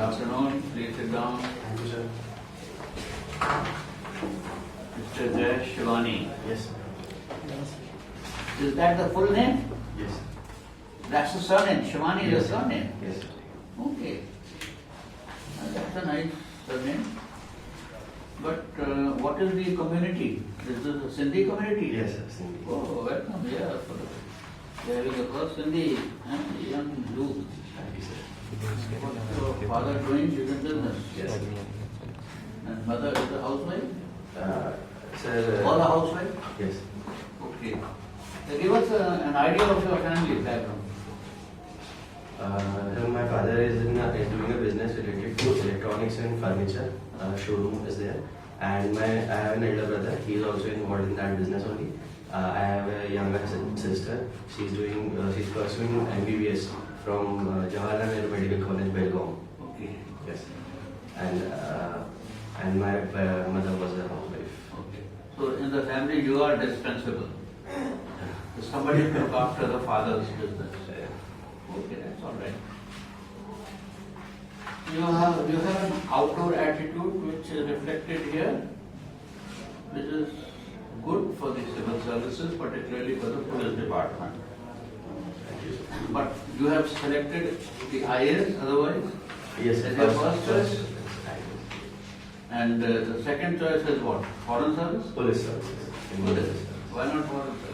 afternoon. Please sit down. Thank you, sir. Mr. Shivani. Yes, sir. Is that the full name? Yes, sir. That's the surname. Shivani is Yes, the sir. surname. Yes, sir. Okay. That's a nice surname. But what is the community? Is this a Sindhi community? Yes, sir. Sindhi. Oh, welcome. Yeah. There is the first Sindhi young youth. Thank you, sir. What's your father doing? He's in business. Yes, sir. And mother is a housewife? Sir. All a housewife? Yes. Okay. Give us an idea of your family background. My father is doing a business related to electronics and furniture. Showroom is there. And I have an elder brother. He is also involved in that business only. I have a younger sister. She's pursuing MBBS from Jawaharlal Nehru Medical College, Belgaum. Okay. Yes. And my mother was a housewife. Okay. So in the family you are dispensable. Somebody look after the father's business. Okay, that's all right. You have an outdoor attitude which is reflected here, which is good for the civil services, particularly for the police department. Thank you, sir. But you have selected the IAS otherwise? Yes, As your first choice? And the second choice is what? Foreign service? Police services. Police. Why not foreign service?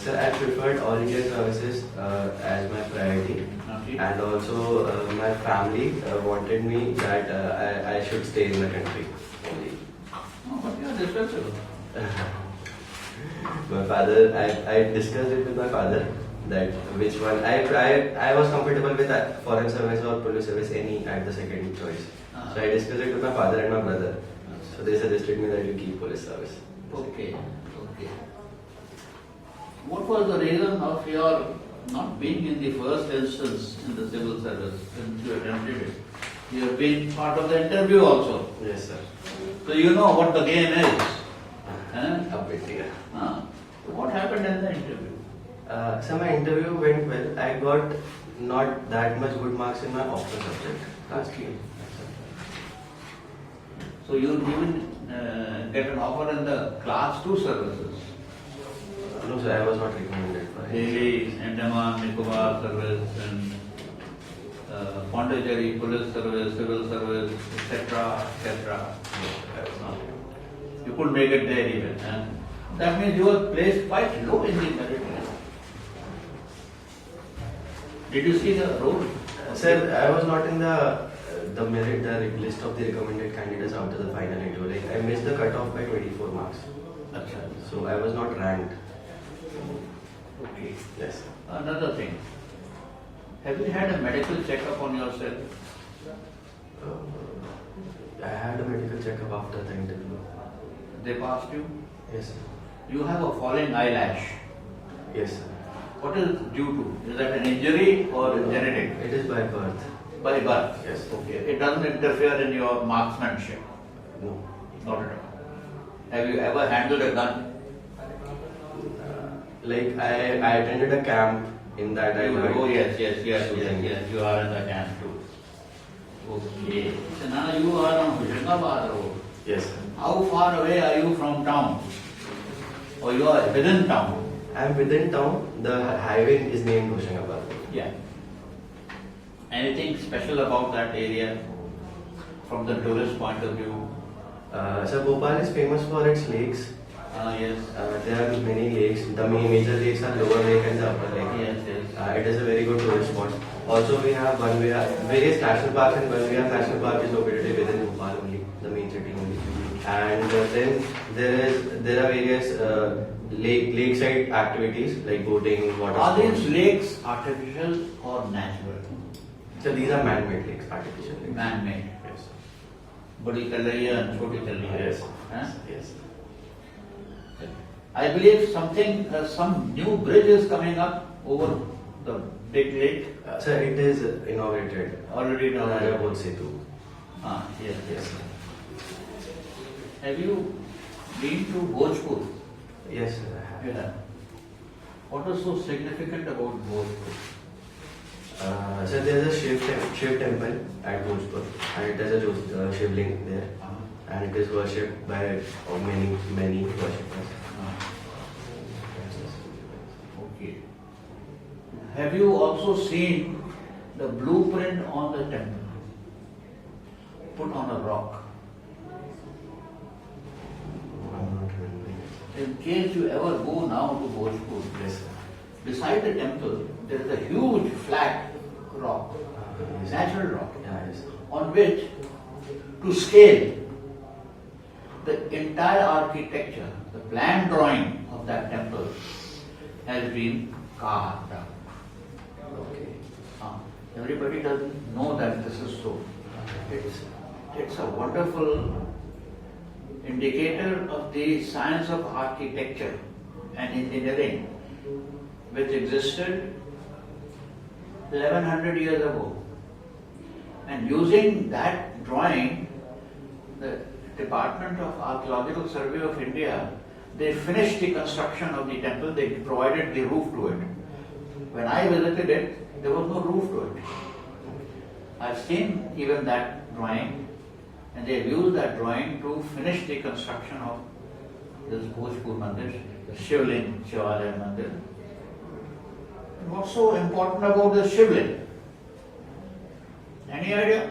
Sir, I preferred all India services as my priority, Okay. and also my family wanted me that I should stay in the country only. No, but you are dispensable. My father, I discussed it with my father that which one I was comfortable with foreign service or police service any at the second choice. So I discussed it with my father and my brother. So they suggested me that you keep police service. Okay, okay. What was the reason of your not being in the first instance in the civil service since you attempted it? You have been part of the interview also. Yes, sir. So you know what the game is. A bit, yeah. So what happened in the interview? So my interview went well. I got not that much good marks in my optional subject. Okay. So you even get an offer in the class 2 services. No, sir, I was not recommended for it. Delhi, Andaman, Nicobar service and Pondicherry, police service, civil service, etc., etc. You couldn't make it there even. That means you were placed quite low in the merit list. Did you see the role? Sir, I was not in the merit, the list of the recommended candidates after the final interview. Like I missed the cutoff by 24 marks. Achha. So I was not ranked. Okay. Yes. Another thing. Have you had a medical checkup on yourself? I had a medical checkup after the interview. They passed you? Yes, sir. You have a falling eyelash. Yes, sir. What is it due to? Is that an injury or genetic? It is by birth. By birth? Yes. Okay. It doesn't interfere in your marksmanship? No. Not at all. Have you ever handled a gun? Like I attended a camp in that I learned. Oh yes, yes. You are in the camp too. Okay. So now you are on Hoshangabad Road. Yes, sir. How far away are you from town? Or you are within town? I am within town. The highway is named Hoshangabad. Yeah. Anything special about that area from the tourist point of view? So Bhopal is famous for its lakes. Yes. There are many lakes. The major lakes are Lower Lake and the Upper Lake. Yes, yes. It is a very good tourist spot. Also, we have various national parks, and Banvihar National Park is located within Bhopal only, the main city only. And then there are various lakeside activities like boating, water Are sports. these lakes artificial or natural? So these are man-made lakes, artificial lakes. Man-made. Yes. Badi chal rahi hai and choti chal rahi hai. Yes. Huh? Yes. I believe some new bridge is coming up over the big lake. So it is inaugurated. Already now. Rajaput Setu. Yes, Yes. Have you been to Bhojpur? Yes, sir, I have. Yeah. What is so significant about Bhojpur? So there's a Shiv temple at Bhojpur, and it has a Shivling there, and it is worshipped by many worshippers. Okay. Have you also seen the blueprint on the temple put on a rock? I'm not remembering. In case you ever go now to Bhojpur, Yes. beside the temple there is a huge flat rock, Yes. natural rock, Yeah, yes. on which to scale the entire architecture, the plan drawing of that temple has been carved out. Okay. Everybody doesn't know that this is so. It's a wonderful indicator of the science of architecture and engineering which existed 1100 years ago. And using that drawing, the Department of Archaeological Survey of India, they finished the construction of the temple, they provided the roof to it. When I visited it, there was no roof to it. I've seen even that drawing, and they have used that drawing to finish the construction of this Bhojpur Mandir, the Shivling Shivalaya Mandir. And what's so important about the Shivling? Any idea?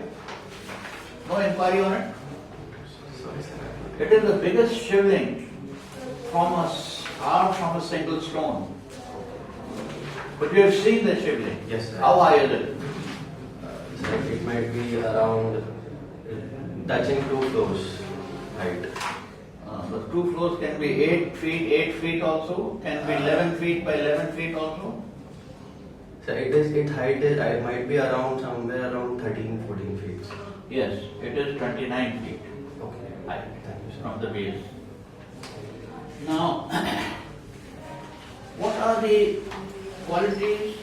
No inquiry on it? Sorry, sir. It is the biggest Shivling carved from a single stone. But you have seen the Shivling. Yes, sir. How high is it? So it might be around touching 2 floors height. The 2 floors can be 8 feet also, can be 11 feet by 11 feet also. So its height is, it might be around somewhere around 13-14 feet. Yes, it is 29 feet Okay. high Thank you, sir. from the base. Now, what are the qualities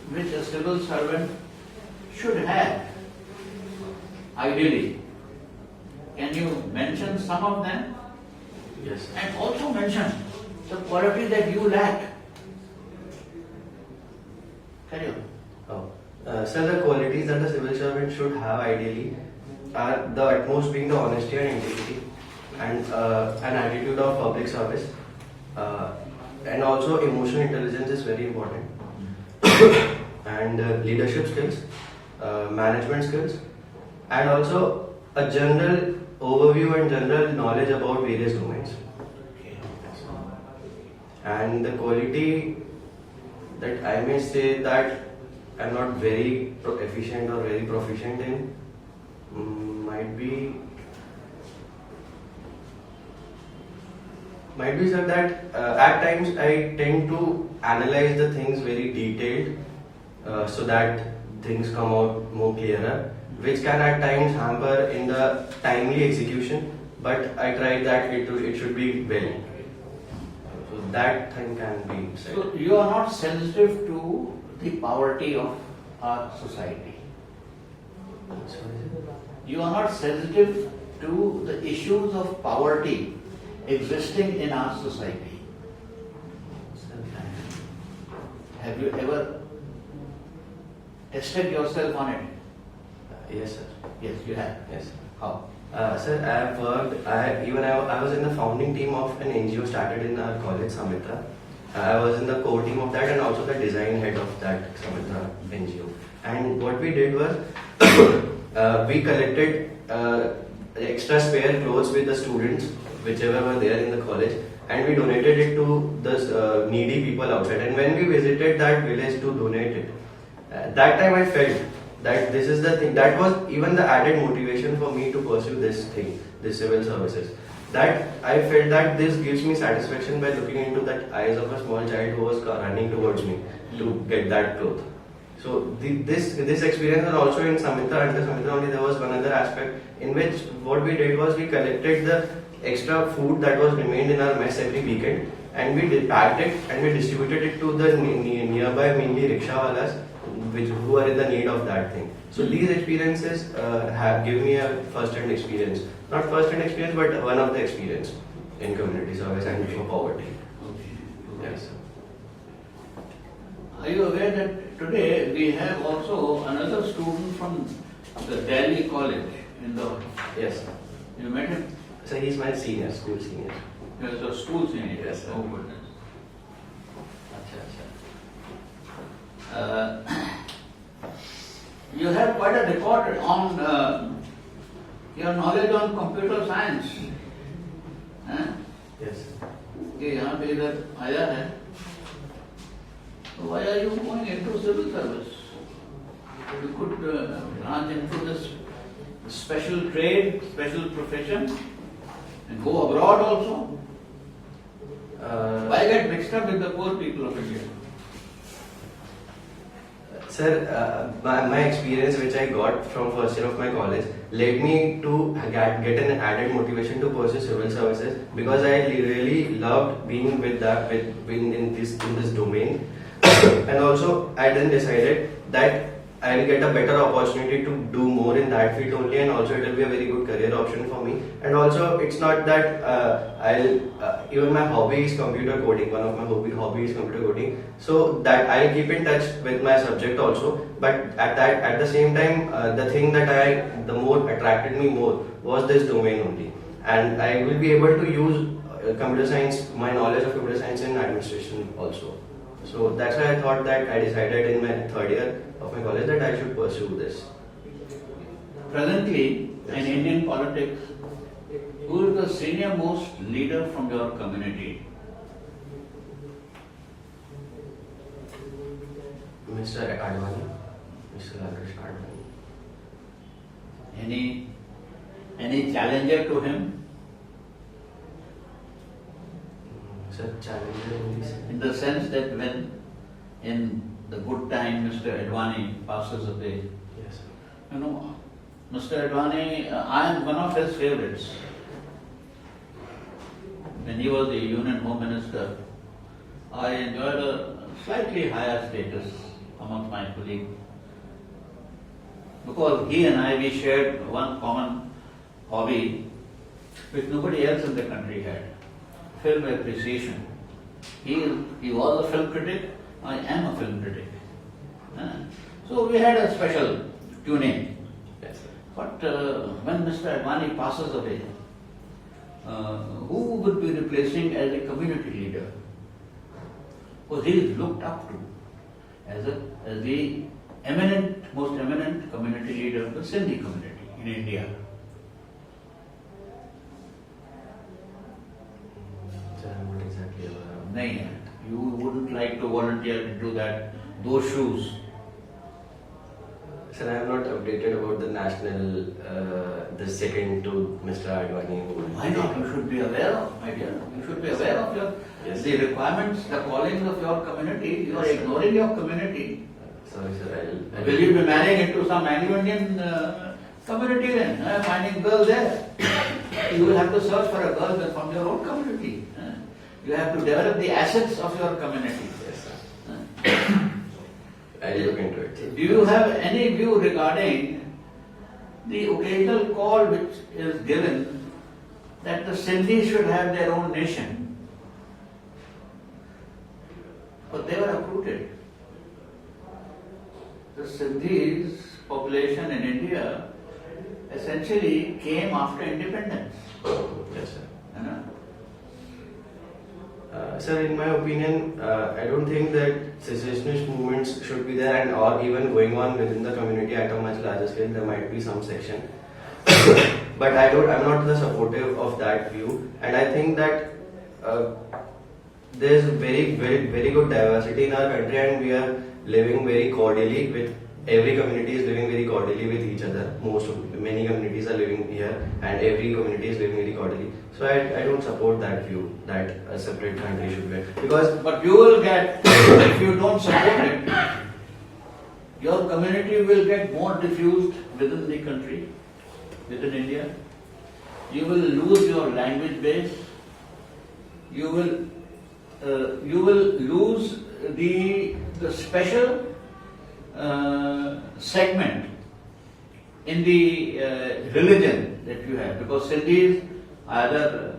which a civil servant should have, ideally? Can you mention some of them? Yes. And also mention the quality that you lack. Carry on. So the qualities that the civil servant should have ideally are the utmost being the honesty and integrity, and an attitude of public service, and also emotional intelligence is very important, and leadership skills, management skills, and also a general overview and general knowledge about various domains. And the quality that I may say that I'm not very efficient or very proficient in might be sir that at times I tend to analyze the things very detailed, so that things come out more clearer, which can at times hamper in the timely execution, but I try that it should be well. So that thing can be said. So you are not sensitive to the poverty of our society. You are not sensitive to the issues of poverty existing in our society. Have you ever tested yourself on it? Yes, sir. Yes, you have. Yes. How? Sir, I have worked. I was in the founding team of an NGO started in our college, Samitra. I was in the core team of that and also the design head of that Samitra NGO. And what we did was we collected extra spare clothes with the students, whichever were there in the college, and we donated it to the needy people outside. And when we visited that village to donate it, that time I felt that this is the thing. That was even the added motivation for me to pursue this thing, this civil services. That I felt that this gives me satisfaction by looking into the eyes of a small child who was running towards me to get that cloth. So this experience was also in Samitra. Under Samitra only there was one other aspect in which what we did was we collected the extra food that was remained in our mess every weekend, and we packed it and we distributed it to the nearby, mainly rickshawalas, who are in the need of that thing. So these experiences have given me a first-hand experience. Not first-hand experience, but one of the experience in community service and for poverty. Yes. Are you aware that today we have also another student from the Delhi College in the. Yes, sir. You met him? So he's my senior, school senior. He was a school senior. Yes, sir. Oh goodness. Acha, acha. You have quite a record on your knowledge on computer science. Yes. कि यहाँ पे इधर आया है. Why are you going into civil service? You could branch into this special trade, special profession, and go abroad also. Why get mixed up with the poor people of India? Sir, my experience which I got from first year of my college led me to get an added motivation to pursue civil services because I really loved being with that being in this domain, and also I then decided that I will get a better opportunity to do more in that field only, and also it will be a very good career option for me. And also it's not that even my hobby is computer coding. One of my hobby is computer coding, so that I'll keep in touch with my subject also. But at the same time, the thing that the more attracted me more was this domain only, and I will be able to use computer science, my knowledge of computer science in administration also. So that's why I thought that I decided in my third year of my college that I should pursue this. Presently, in Indian politics, who is the senior most leader from your community? Mr. Advani, Mr. Advani. Any challenger to him? Sir, challenger In the sense that when in the good time Mr. Advani passes away, Yes, sir. you know, Mr. Advani, I am one of his favorites. When he was the Union Home Minister, I enjoyed a slightly higher status amongst my colleagues. Because he and we shared one common hobby which nobody else in the country had. Film appreciation. He was a film critic, I am a film critic. So we had a special tuning. Yes, sir. But when Mr. Advani passes away, who would be replacing as a community leader? Because he is looked up to as the most eminent community leader of the Sindhi community in India. Sir, I'm not exactly aware of. Nahin, you wouldn't like to volunteer into those shoes. Sir, I am not updated about the national, the second to Mr. Advani. Why not? You should be aware of, my dear. You should be aware of the requirements, the callings of your community. You are ignoring your community. Sorry, sir. I'll Will you be marrying into some Anglo-Indian community then? Finding girl there. You will have to search for a girl from your own community. You have to develop the assets of your community. Yes, sir. I'll look into it. Do you have any view regarding the occasional call which is given that the Sindhis should have their own nation? But they were uprooted. The Sindhis population in India essentially came after independence. Yes, sir. You know? Sir, in my opinion, I don't think that secessionist movements should be there and or even going on within the community at a much larger scale. There might be some section, but I'm not the supportive of that view, and I think that there's very good diversity in our country, and we are living very cordially with. Every community is living very cordially with each other. Many communities are living here, and every community is living very cordially. So I don't support that view that a separate country should be. But you will get, if you don't support it, your community will get more diffused within the country, within India. You will lose your language base. You will lose the special segment in the religion that you have, because Sindhis either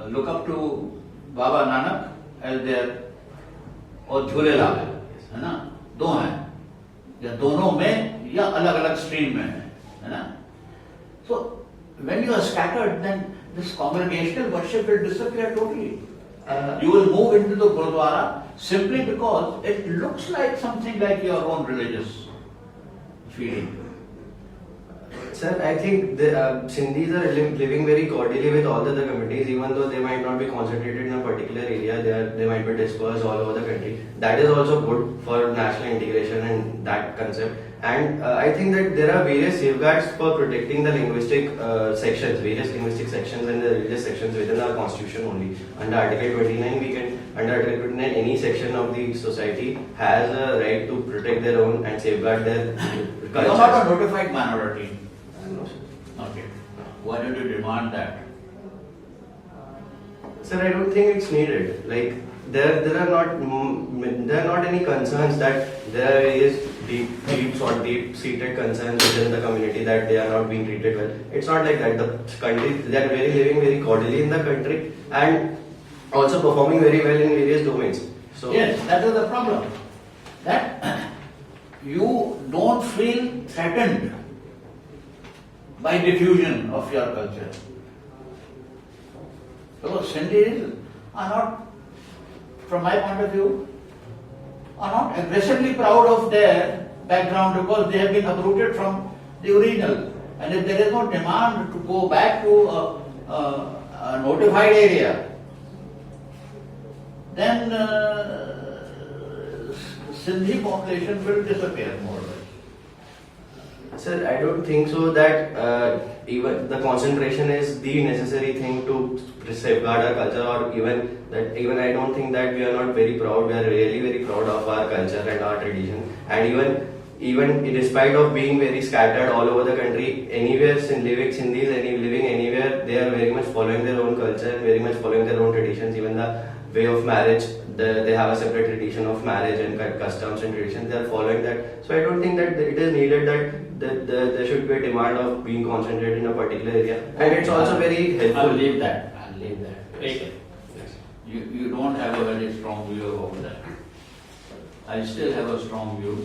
look up to Baba Nanak as their or Jhulelal, दो हैं या दोनों में या अलग अलग stream में है ना. So when you are scattered, then this congregational worship will disappear totally. You will move into the Gurudwara simply because it looks like something like your own religious feeling. Sir, I think the Sindhis are living very cordially with all the other communities, even though they might not be concentrated in a particular area. They might be dispersed all over the country. That is also good for national integration and that concept. And I think that there are various safeguards for protecting the linguistic sections, various linguistic sections and the religious sections within our constitution only. Under Article 29, under Article 29, any section of the society has a right to protect their own and safeguard their You are not a notified minority. No, sir. Okay. Why don't you demand that? Sir, I don't think it's needed. Like there are not any concerns that there is deep-seated concerns within the community that they are not being treated well. It's not like that. The country, they are living very cordially in the country and also performing very well in various domains. So yes, that is the problem. That you don't feel threatened by diffusion of your culture. Because Sindhis are not, from my point of view, are not aggressively proud of their background because they have been uprooted from the original. And if there is no demand to go back to a notified area, then Sindhi population will disappear more or less. Sir, I don't think so that even the concentration is the necessary thing to safeguard our culture, or even I don't think that we are not very proud. We are really very proud of our culture and our tradition, and even despite of being very scattered all over the country, anywhere Sindhis living anywhere, they are very much following their own culture and very much following their own traditions. Even the way of marriage, they have a separate tradition of marriage and customs and traditions. They are following that. So I don't think that it is needed that there should be a demand of being concentrated in a particular area. And it's also very helpful. I'll leave that. Take it. Yes. You don't have a very strong view over that. I still have a strong view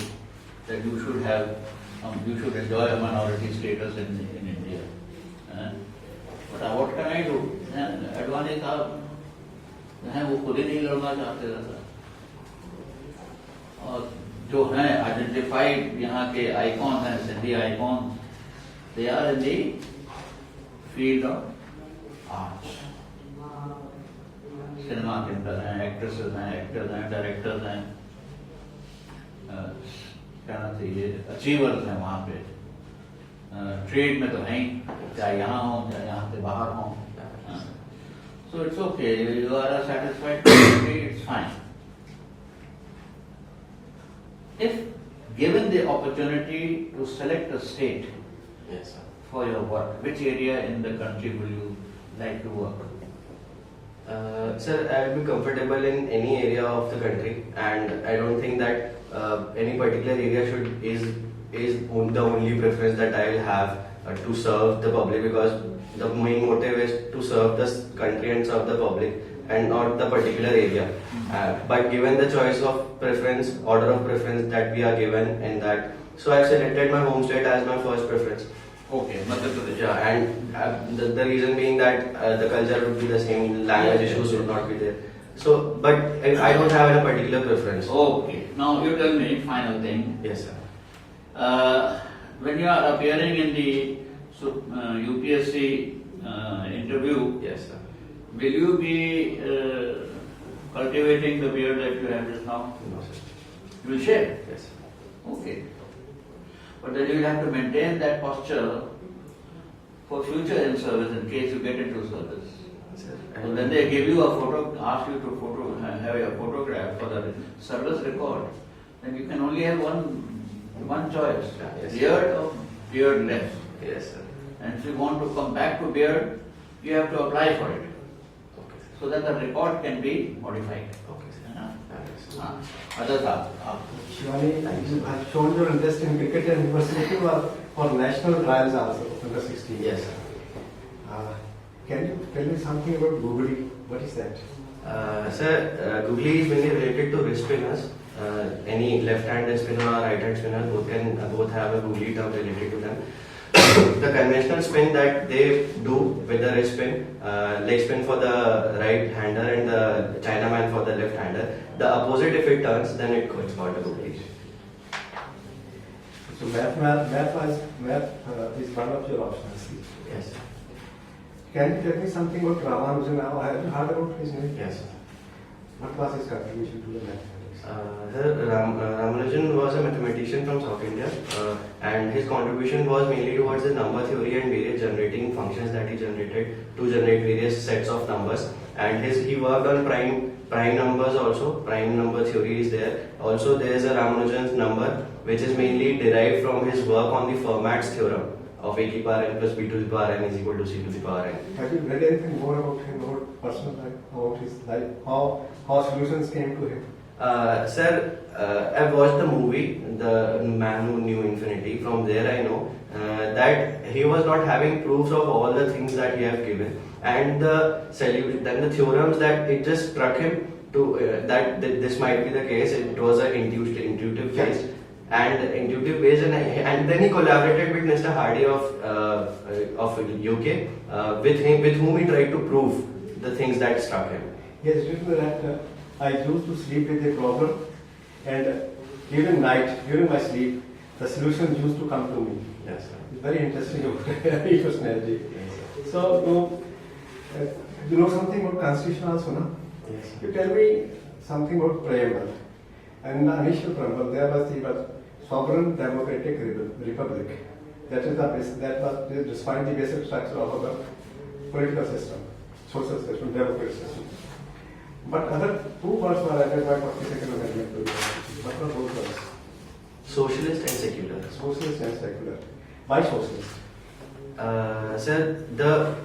that you should enjoy a minority status in India. But what can I do? Advani साहब हैं वो खुद ही नहीं लड़ना चाहते रहता, और जो हैं आइडेंटिफाइड यहाँ के आइकॉन हैं, Sindhi icon, they are in the field of arts. सिनेमा के अंदर हैं, एक्ट्रेसेस हैं, एक्टर्स हैं, डायरेक्टर्स हैं, कहना चाहिए अचीवर्स हैं वहाँ पे. ट्रेड में तो हैं ही, चाहे यहाँ हो चाहे यहाँ से बाहर हो. So it's okay, you are satisfied, it's fine. If given the opportunity to select a state Yes, sir. for your work, which area in the country will you like to work? Sir, I will be comfortable in any area of the country, and I don't think that any particular area is the only preference that I will have to serve the public, because the main motive is to serve the country and serve the public and not the particular area. But given the choice of preference, order of preference that we are given in that, so I have selected my home state as my first preference. Okay, Madhya Pradesh. Yeah, and the reason being that the culture would be the same, language issues would not be there. So, but I don't have a particular preference. Okay, now you tell me, final thing. Yes, sir. When you are appearing in the UPSC interview, Yes, sir. will you be cultivating the beard that you have just now? No, sir. You will shave? Yes. Okay. But then you will have to maintain that posture for future in service in case you get into service. Sir. So when they give you a photo, ask you to have a photograph for the service record, then you can only have one choice, Yes. beard or beardless. Yes, sir. And if you want to come back to beard, you have to apply for it, Okay, sir. so that the record can be modified. Okay, sir. है ना? Yes, sir. हाँ. Others आप. Shivani, you have shown your interest in cricket and you were selected for national trials also, under 16. Yes, sir. Can you tell me something about Guguri? What is that? Sir, googly is mainly related to wrist spinners. Any left-hand spinner or right-hand spinner both have a googly term related to them. The conventional spin that they do with the wrist spin, leg spin for the right-hander and the Chinaman for the left-hander. The opposite, if it turns, then it's called a googly. So math is one of your options. Yes. Can you tell me something about Ramanujan now? Have you heard about his name? Yes. What was his contribution to the mathematics? Ramanujan was a mathematician from South India, and his contribution was mainly towards the number theory and various generating functions that he generated to generate various sets of numbers. And he worked on prime numbers also. Prime number theory is there. Also, there is a Ramanujan's number which is mainly derived from his work on the Fermat's theorem of a to the power n plus b to the power n is equal to c to the power n. Have you read anything more about him, about personal life, about his life, how solutions came to him? Sir, I've watched the movie, The Man Who Knew Infinity. From there I know that he was not having proofs of all the things that he have given, and then the theorems that it just struck him to that this might be the case. It was an intuitive phase. And then he collaborated with Mr. Hardy of UK, with whom he tried to prove the things that struck him. He has written that I used to sleep with a problem, and during my sleep, the solution used to come to me. Yes, sir. It's very interesting personality. Yes, sir. So, you know something about constitution also, no? Yes, sir. You tell me something about preamble. And the initial preamble, there was the sovereign democratic republic. That was defined the basic structure of our political system, social system, democratic system. But other two words were added by 42nd Amendment. What were those words? Socialist and secular. Socialist and secular. Why socialist? Sir, the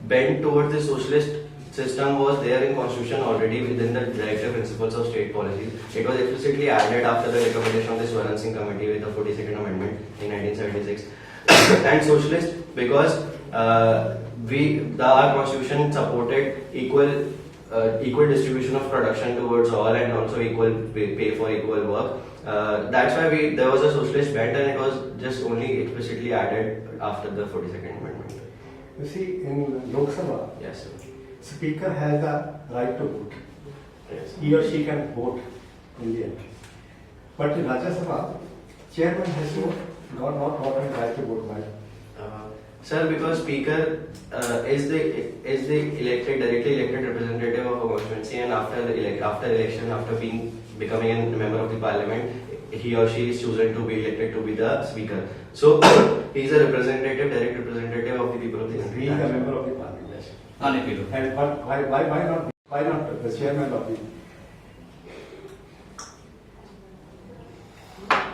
bend towards the socialist system was there in constitution already within the directive principles of state policy. It was explicitly added after the recommendation of the Swaran Singh committee with the 42nd Amendment in 1976. And socialist because our constitution supported equal distribution of production towards all and also equal pay for equal work. That's why there was a socialist bent, and it was just only explicitly added after the 42nd Amendment. You see, in Lok Sabha, Yes, sir. Speaker has the right to vote. Yes. He or she can vote in the end. But in Rajya Sabha, chairman has not the right to vote. Why? Sir, because Speaker is the directly elected representative of a constituency, and after election, after becoming a member of the parliament, he or she is chosen to be elected to be the Speaker. So he is a direct representative of the people of the country. He is a member of the parliament. And why not the chairman of the?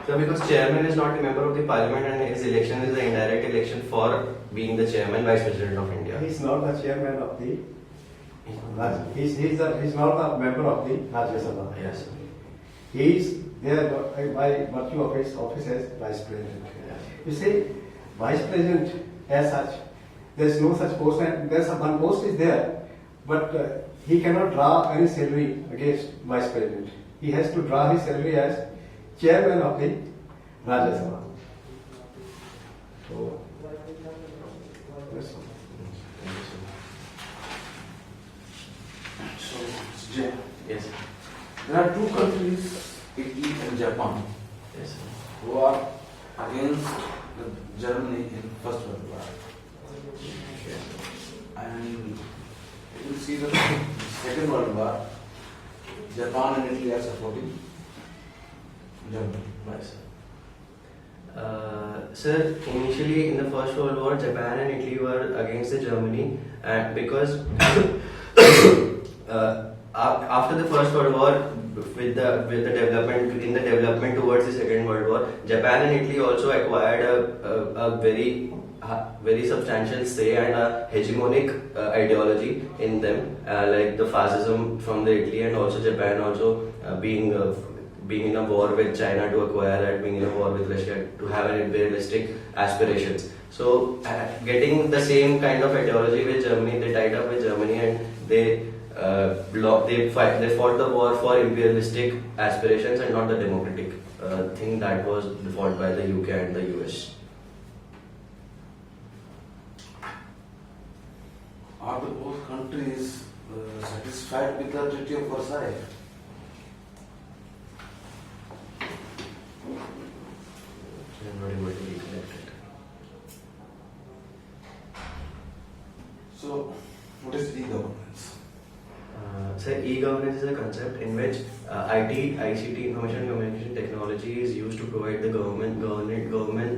So because chairman is not a member of the parliament, and his election is an indirect election for being the chairman, vice president of India. He is not the chairman of the. He's not a member of the Rajya Sabha. Yes, sir. He is there by virtue of his office as vice president. Yes. You see, vice president as such, there is no such post, and one post is there, but he cannot draw any salary against vice president. He has to draw his salary as chairman of the Rajya Sabha. So, that's all. So, Jay, Yes, sir. there are two countries, Italy and Japan, Yes, sir. who are against Germany in First World War. And if you see the Second World War, Japan and Italy are supporting Germany. Yes, sir. Sir, initially in the First World War, Japan and Italy were against the Germany, and because after the First World War, with the development towards the Second World War, Japan and Italy also acquired a very substantial say and a hegemonic ideology in them, like the fascism from the Italy, and also Japan also being in a war with China to acquire and being in a war with Russia to have an imperialistic aspirations. So getting the same kind of ideology with Germany, they tied up with Germany, and they fought the war for imperialistic aspirations and not the democratic thing that was fought by the UK and the US. Are the both countries satisfied with the Treaty of Versailles? I'm not able to recollect it. So, what is e-governance? So e-governance is a concept in which IT, ICT, information and communication technology is used to provide the government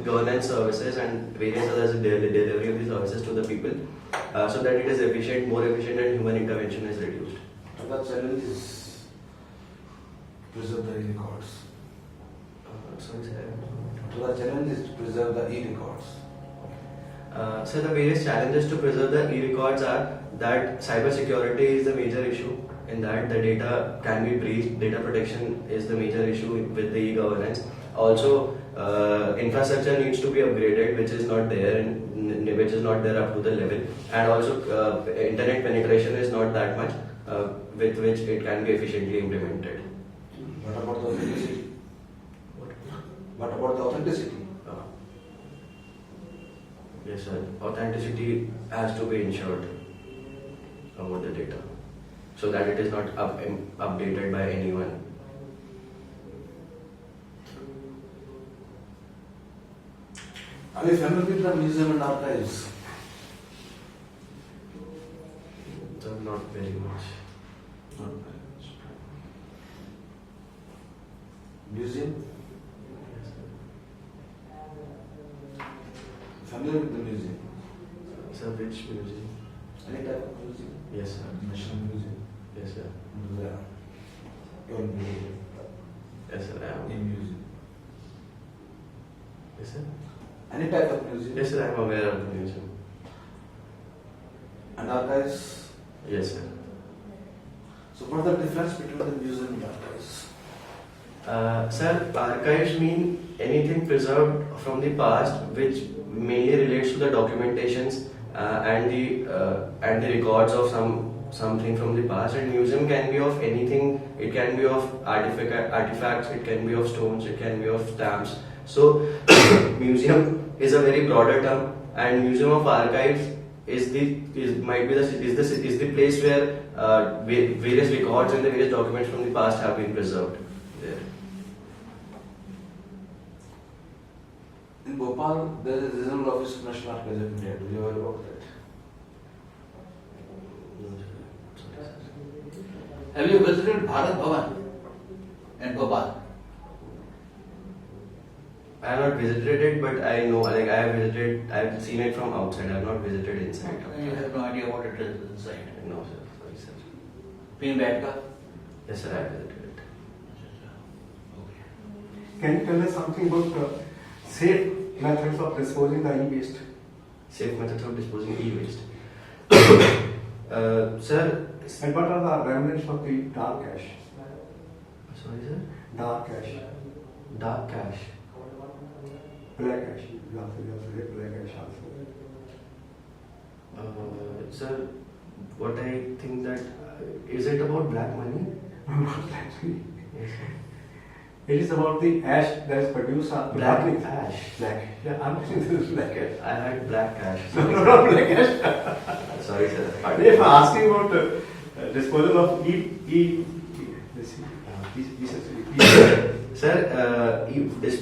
governance services and various other delivery of the services to the people, so that it is efficient, more efficient, and human intervention is reduced. The challenge is preserve the e-records. Sorry, sir. The challenge is to preserve the e-records. So the various challenges to preserve the e-records are that cybersecurity is the major issue, in that the data can be breached. Data protection is the major issue with the e-governance. Also, infrastructure needs to be upgraded, which is not there up to the level. And also, internet penetration is not that much, with which it can be efficiently implemented. What about the authenticity? What about the authenticity? Yes, sir. Authenticity has to be ensured over the data, so that it is not updated by anyone. Are you familiar with the museum and archives? So not very much. Not very much. Museum? Yes, sir. Familiar with the museum? Sir, which museum? Any type of museum? Yes, sir. National Museum. Yes, sir. Your museum. Yes, sir. I am. In museum. Yes, sir. Any type of museum? Yes, sir. I am aware of the museum. And archives? Yes, sir. So what is the difference between the museum and archives? Sir, archives mean anything preserved from the past, which mainly relates to the documentations and the records of something from the past. And museum can be of anything. It can be of artifacts. It can be of stones. It can be of stamps. So, museum is a very broader term, and museum of archives is the place where various records and the various documents from the past have been preserved there. In Bhopal, there is a regional office of National Archives of India. Do you know about that? Have you visited Bharat Bhavan in Bhopal? I have not visited it, but I know, I have seen it from outside. I have not visited inside. You have no idea what it is inside. No, sir. Sorry, sir. Been Batka? Yes, sir. I have visited it. Can you tell us something about safe methods of disposing the e-waste? Safe methods of disposing e-waste. Sir. And what are the remnants of the dark ash? Sorry, sir. Dark ash. Dark cash. Black ash. You also say black ash also. Sir, what I think that is it about black money? Not actually. Yes, sir. It is about the ash that is produced after Black burning. ash. Black. Yeah, I'm saying this is black ash. I had black cash. No, not black ash. Sorry, sir. If I'm asking about disposal of Sir,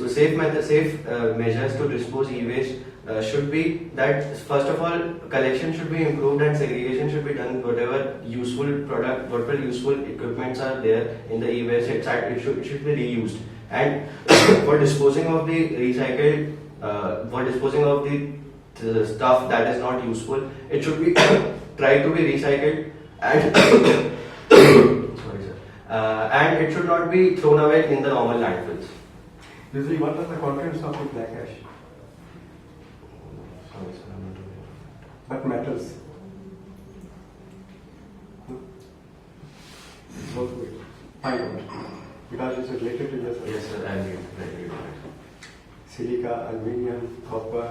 safe measures to dispose e-waste should be that, first of all, collection should be improved and segregation should be done. Whatever useful equipments are there in the e-waste, it should be reused. And for disposing of the recycled, for disposing of the stuff that is not useful, it should be tried to be recycled and sorry, sir. And it should not be thrown away in the normal landfills. Usually, what are the contents of the black ash? Sorry, sir, I'm not aware. But metals. So good. Find out. Because it's related to this. Yes, sir, I agree. Silica, aluminium, copper,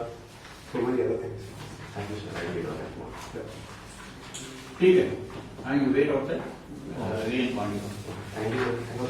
so many other things. Thank you, sir. I agree on that more. Yeah. ठीक है, and you wait outside. Again, Thank you, sir.